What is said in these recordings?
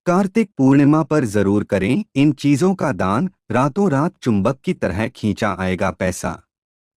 कार्तिक पूर्णिमा पर जरूर करें इन चीजों का दान, रातों रात चुंबक की तरह खींचा आएगा पैसा।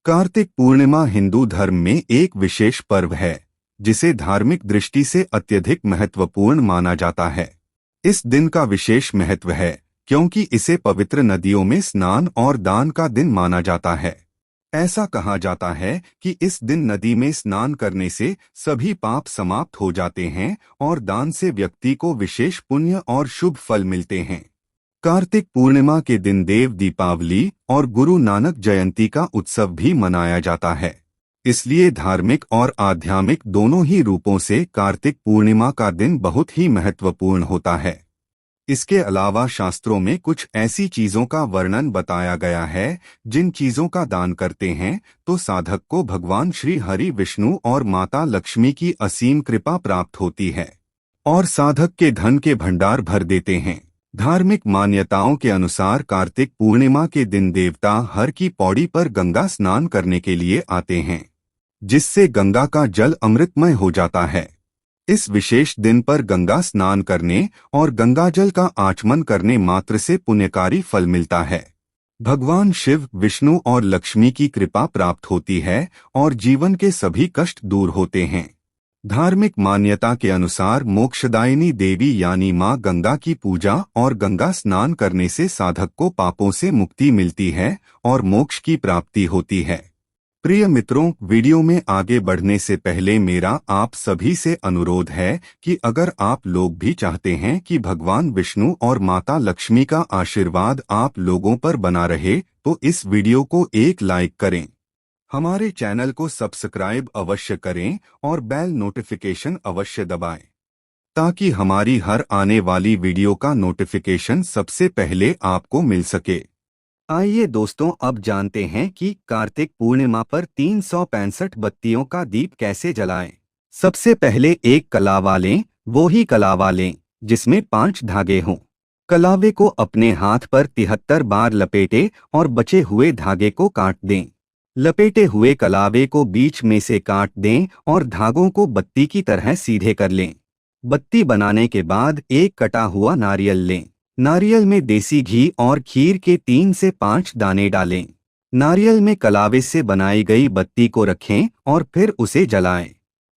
कार्तिक पूर्णिमा हिंदू धर्म में एक विशेष पर्व है, जिसे धार्मिक दृष्टि से अत्यधिक महत्वपूर्ण माना जाता है। इस दिन का विशेष महत्व है क्योंकि इसे पवित्र नदियों में स्नान और दान का दिन माना जाता है। ऐसा कहा जाता है कि इस दिन नदी में स्नान करने से सभी पाप समाप्त हो जाते हैं और दान से व्यक्ति को विशेष पुण्य और शुभ फल मिलते हैं। कार्तिक पूर्णिमा के दिन देव दीपावली और गुरु नानक जयंती का उत्सव भी मनाया जाता है। इसलिए धार्मिक और आध्यात्मिक दोनों ही रूपों से कार्तिक पूर्णिमा का दिन बहुत ही महत्वपूर्ण होता है। इसके अलावा शास्त्रों में कुछ ऐसी चीजों का वर्णन बताया गया है जिन चीजों का दान करते हैं तो साधक को भगवान श्री हरि विष्णु और माता लक्ष्मी की असीम कृपा प्राप्त होती है और साधक के धन के भंडार भर देते हैं। धार्मिक मान्यताओं के अनुसार कार्तिक पूर्णिमा के दिन देवता हर की पौड़ी पर गंगा स्नान करने के लिए आते हैं, जिससे गंगा का जल अमृतमय हो जाता है। इस विशेष दिन पर गंगा स्नान करने और गंगाजल का आचमन करने मात्र से पुण्यकारी फल मिलता है। भगवान शिव, विष्णु और लक्ष्मी की कृपा प्राप्त होती है और जीवन के सभी कष्ट दूर होते हैं। धार्मिक मान्यता के अनुसार मोक्षदायिनी देवी यानी मां गंगा की पूजा और गंगा स्नान करने से साधक को पापों से मुक्ति मिलती है और मोक्ष की प्राप्ति होती है। प्रिय मित्रों, वीडियो में आगे बढ़ने से पहले मेरा आप सभी से अनुरोध है कि अगर आप लोग भी चाहते हैं कि भगवान विष्णु और माता लक्ष्मी का आशीर्वाद आप लोगों पर बना रहे तो इस वीडियो को एक लाइक करें, हमारे चैनल को सब्सक्राइब अवश्य करें और बेल नोटिफिकेशन अवश्य दबाएं, ताकि हमारी हर आने वाली वीडियो का नोटिफिकेशन सबसे पहले आपको मिल सके। आइए दोस्तों, अब जानते हैं कि कार्तिक पूर्णिमा पर 365 बत्तियों का दीप कैसे जलाएं। सबसे पहले एक कलावा लें, वो ही कलावा लें जिसमें 5 धागे हों। कलावे को अपने हाथ पर 73 बार लपेटे और बचे हुए धागे को काट दें। लपेटे हुए कलावे को बीच में से काट दें और धागों को बत्ती की तरह सीधे कर लें। बत्ती बनाने के बाद एक कटा हुआ नारियल लें। नारियल में देसी घी और खीर के 3 से 5 दाने डालें। नारियल में कलावे से बनाई गई बत्ती को रखें और फिर उसे जलाएं।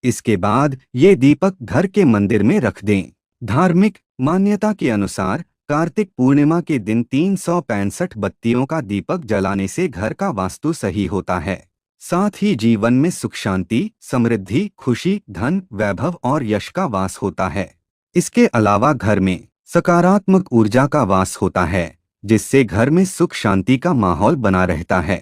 इसके बाद ये दीपक घर के मंदिर में रख दें। धार्मिक मान्यता के अनुसार कार्तिक पूर्णिमा के दिन 365 बत्तियों का दीपक जलाने से घर का वास्तु सही होता है। साथ ही जीवन में सुख शांति, समृद्धि, खुशी, धन, वैभव और यश का वास होता है। इसके अलावा घर में सकारात्मक ऊर्जा का वास होता है, जिससे घर में सुख शांति का माहौल बना रहता है।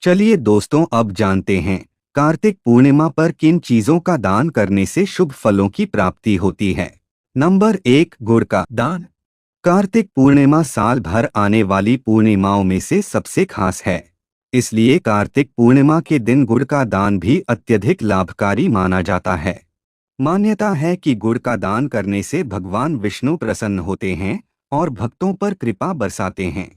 चलिए दोस्तों, अब जानते हैं कार्तिक पूर्णिमा पर किन चीजों का दान करने से शुभ फलों की प्राप्ति होती है। नंबर 1, गुड़ का दान। कार्तिक पूर्णिमा साल भर आने वाली पूर्णिमाओं में से सबसे खास है, इसलिए कार्तिक पूर्णिमा के दिन गुड़ का दान भी अत्यधिक लाभकारी माना जाता है। मान्यता है कि गुड़ का दान करने से भगवान विष्णु प्रसन्न होते हैं और भक्तों पर कृपा बरसाते हैं।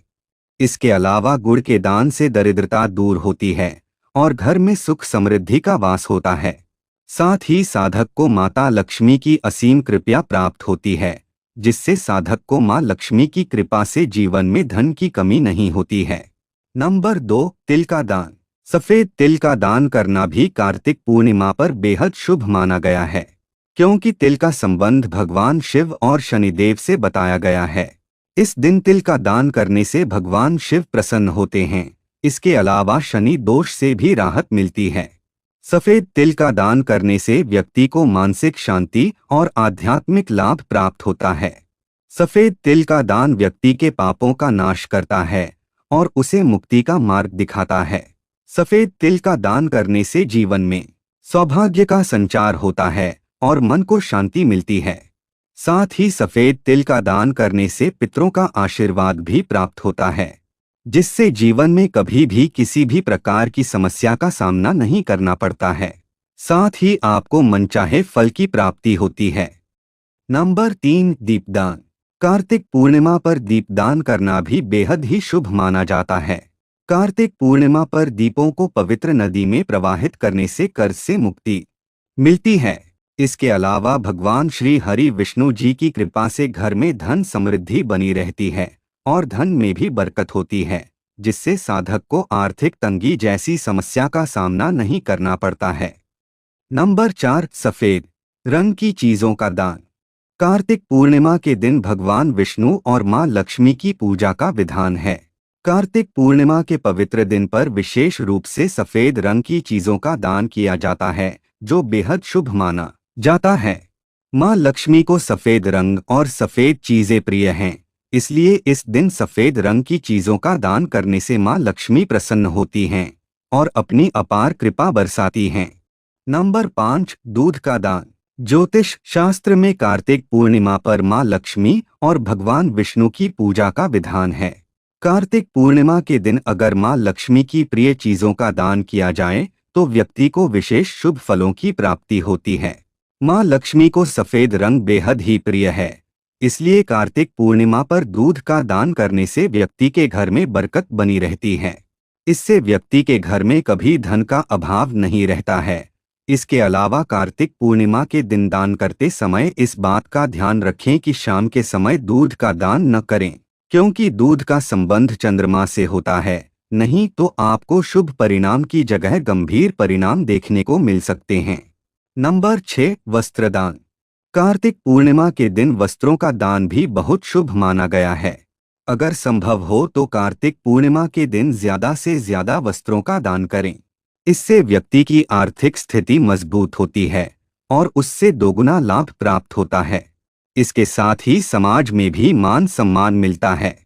इसके अलावा गुड़ के दान से दरिद्रता दूर होती है और घर में सुख समृद्धि का वास होता है। साथ ही साधक को माता लक्ष्मी की असीम कृपा प्राप्त होती है, जिससे साधक को मां लक्ष्मी की कृपा से जीवन में धन की कमी नहीं होती है। नंबर 2, तिल का दान। सफेद तिल का दान करना भी कार्तिक पूर्णिमा पर बेहद शुभ माना गया है, क्योंकि तिल का संबंध भगवान शिव और शनिदेव से बताया गया है। इस दिन तिल का दान करने से भगवान शिव प्रसन्न होते हैं। इसके अलावा शनि दोष से भी राहत मिलती है। सफेद तिल का दान करने से व्यक्ति को मानसिक शांति और आध्यात्मिक लाभ प्राप्त होता है। सफेद तिल का दान व्यक्ति के पापों का नाश करता है और उसे मुक्ति का मार्ग दिखाता है। सफेद तिल का दान करने से जीवन में सौभाग्य का संचार होता है और मन को शांति मिलती है। साथ ही सफेद तिल का दान करने से पितरों का आशीर्वाद भी प्राप्त होता है, जिससे जीवन में कभी भी किसी भी प्रकार की समस्या का सामना नहीं करना पड़ता है। साथ ही आपको मनचाहे फल की प्राप्ति होती है। नंबर 3, दीपदान। कार्तिक पूर्णिमा पर दीपदान करना भी बेहद ही शुभ माना जाता है। कार्तिक पूर्णिमा पर दीपों को पवित्र नदी में प्रवाहित करने से कर्ज से मुक्ति मिलती है। इसके अलावा भगवान श्री हरि विष्णु जी की कृपा से घर में धन समृद्धि बनी रहती है और धन में भी बरकत होती है, जिससे साधक को आर्थिक तंगी जैसी समस्या का सामना नहीं करना पड़ता है। नंबर 4, सफेद रंग की चीजों का दान। कार्तिक पूर्णिमा के दिन भगवान विष्णु और मां लक्ष्मी की पूजा का विधान है। कार्तिक पूर्णिमा के पवित्र दिन पर विशेष रूप से सफेद रंग की चीजों का दान किया जाता है, जो बेहद शुभ माना जाता है। मां लक्ष्मी को सफेद रंग और सफेद चीजें प्रिय हैं, इसलिए इस दिन सफेद रंग की चीजों का दान करने से मां लक्ष्मी प्रसन्न होती हैं और अपनी अपार कृपा बरसाती हैं। नंबर 5, दूध का दान। ज्योतिष शास्त्र में कार्तिक पूर्णिमा पर मां लक्ष्मी और भगवान विष्णु की पूजा का विधान है। कार्तिक पूर्णिमा के दिन अगर मां लक्ष्मी की प्रिय चीजों का दान किया जाए तो व्यक्ति को विशेष शुभ फलों की प्राप्ति होती है। मां लक्ष्मी को सफेद रंग बेहद ही प्रिय है, इसलिए कार्तिक पूर्णिमा पर दूध का दान करने से व्यक्ति के घर में बरकत बनी रहती है। इससे व्यक्ति के घर में कभी धन का अभाव नहीं रहता है। इसके अलावा कार्तिक पूर्णिमा के दिन दान करते समय इस बात का ध्यान रखें कि शाम के समय दूध का दान न करें, क्योंकि दूध का संबंध चंद्रमा से होता है, नहीं तो आपको शुभ परिणाम की जगह गंभीर परिणाम देखने को मिल सकते हैं। नंबर 6, वस्त्रदान। कार्तिक पूर्णिमा के दिन वस्त्रों का दान भी बहुत शुभ माना गया है। अगर संभव हो तो कार्तिक पूर्णिमा के दिन ज्यादा से ज्यादा वस्त्रों का दान करें। इससे व्यक्ति की आर्थिक स्थिति मजबूत होती है और उससे दोगुना लाभ प्राप्त होता है। इसके साथ ही समाज में भी मान सम्मान मिलता है।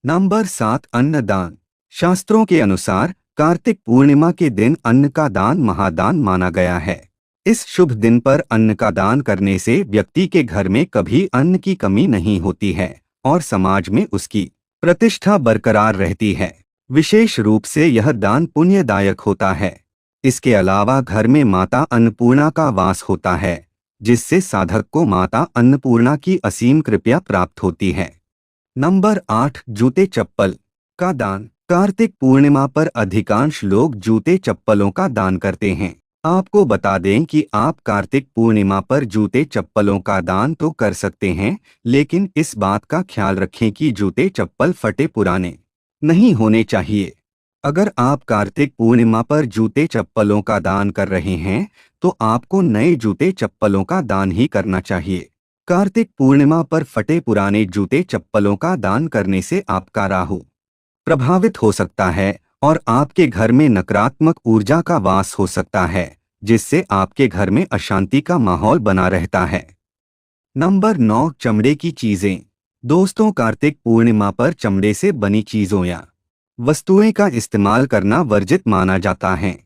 नंबर 7, अन्नदान। शास्त्रों के अनुसार कार्तिक पूर्णिमा के दिन अन्न का दान महादान माना गया है। इस शुभ दिन पर अन्न का दान करने से व्यक्ति के घर में कभी अन्न की कमी नहीं होती है और समाज में उसकी प्रतिष्ठा बरकरार रहती है। विशेष रूप से यह दान पुण्यदायक होता है। इसके अलावा घर में माता अन्नपूर्णा का वास होता है, जिससे साधक को माता अन्नपूर्णा की असीम कृपा प्राप्त होती है। नंबर 8, जूते चप्पल का दान। कार्तिक पूर्णिमा पर अधिकांश लोग जूते चप्पलों का दान करते हैं। आपको बता दें कि आप कार्तिक पूर्णिमा पर जूते चप्पलों का दान तो कर सकते हैं, लेकिन इस बात का ख्याल रखें कि जूते चप्पल फटे पुराने नहीं होने चाहिए। अगर आप कार्तिक पूर्णिमा पर जूते चप्पलों का दान कर रहे हैं तो आपको नए जूते चप्पलों का दान ही करना चाहिए। कार्तिक पूर्णिमा पर फटे पुराने जूते चप्पलों का दान करने से आपका राहु प्रभावित हो सकता है और आपके घर में नकारात्मक ऊर्जा का वास हो सकता है, जिससे आपके घर में अशांति का माहौल बना रहता है। नंबर 9, चमड़े की चीजें। दोस्तों, कार्तिक पूर्णिमा पर चमड़े से बनी चीजों या वस्तुएं का इस्तेमाल करना वर्जित माना जाता है।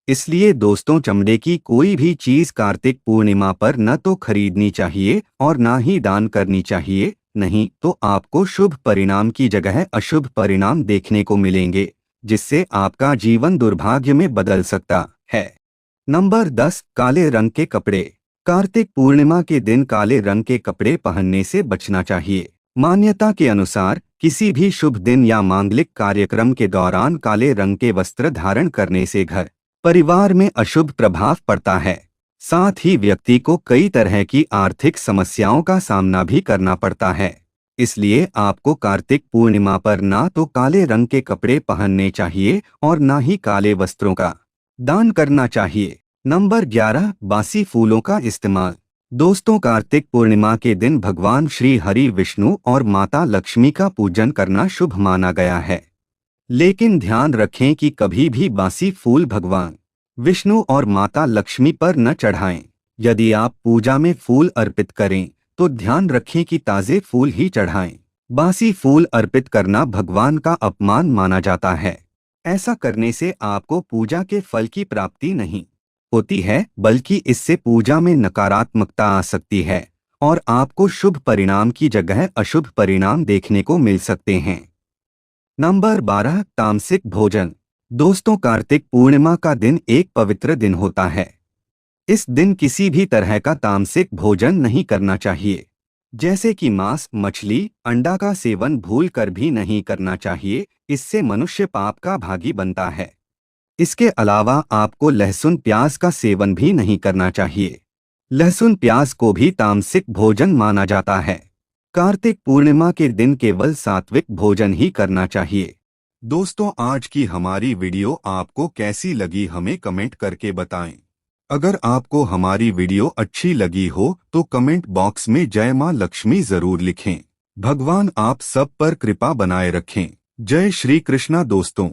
इसलिए दोस्तों, चमड़े की कोई भी चीज कार्तिक पूर्णिमा पर न तो खरीदनी चाहिए और न ही दान करनी चाहिए, नहीं तो आपको शुभ परिणाम की जगह अशुभ परिणाम देखने को मिलेंगे, जिससे आपका जीवन दुर्भाग्य में बदल सकता है। नंबर 10, काले रंग के कपड़े। कार्तिक पूर्णिमा के दिन काले रंग के कपड़े पहनने से बचना चाहिए। मान्यता के अनुसार किसी भी शुभ दिन या मांगलिक कार्यक्रम के दौरान काले रंग के वस्त्र धारण करने से घर परिवार में अशुभ प्रभाव पड़ता है। साथ ही व्यक्ति को कई तरह की आर्थिक समस्याओं का सामना भी करना पड़ता है। इसलिए आपको कार्तिक पूर्णिमा पर ना तो काले रंग के कपड़े पहनने चाहिए और ना ही काले वस्त्रों का दान करना चाहिए। नंबर 11, बासी फूलों का इस्तेमाल। दोस्तों, कार्तिक पूर्णिमा के दिन भगवान श्री हरि विष्णु और माता लक्ष्मी का पूजन करना शुभ माना गया है, लेकिन ध्यान रखें कि कभी भी बासी फूल भगवान विष्णु और माता लक्ष्मी पर न चढ़ाएं। यदि आप पूजा में फूल अर्पित करें तो ध्यान रखें कि ताजे फूल ही चढ़ाएं। बासी फूल अर्पित करना भगवान का अपमान माना जाता है। ऐसा करने से आपको पूजा के फल की प्राप्ति नहीं होती है, बल्कि इससे पूजा में नकारात्मकता आ सकती है और आपको शुभ परिणाम की जगह अशुभ परिणाम देखने को मिल सकते हैं। नंबर 12, तामसिक भोजन। दोस्तों, कार्तिक पूर्णिमा का दिन एक पवित्र दिन होता है। इस दिन किसी भी तरह का तामसिक भोजन नहीं करना चाहिए, जैसे कि मांस, मछली, अंडा का सेवन भूल कर भी नहीं करना चाहिए। इससे मनुष्य पाप का भागी बनता है। इसके अलावा आपको लहसुन प्याज का सेवन भी नहीं करना चाहिए। लहसुन प्याज को भी तामसिक भोजन माना जाता है। कार्तिक पूर्णिमा के दिन केवल सात्विक भोजन ही करना चाहिए। दोस्तों, आज की हमारी वीडियो आपको कैसी लगी हमें कमेंट करके बताएं। अगर आपको हमारी वीडियो अच्छी लगी हो तो कमेंट बॉक्स में जय मां लक्ष्मी जरूर लिखें। भगवान आप सब पर कृपा बनाए रखें। जय श्री कृष्णा दोस्तों।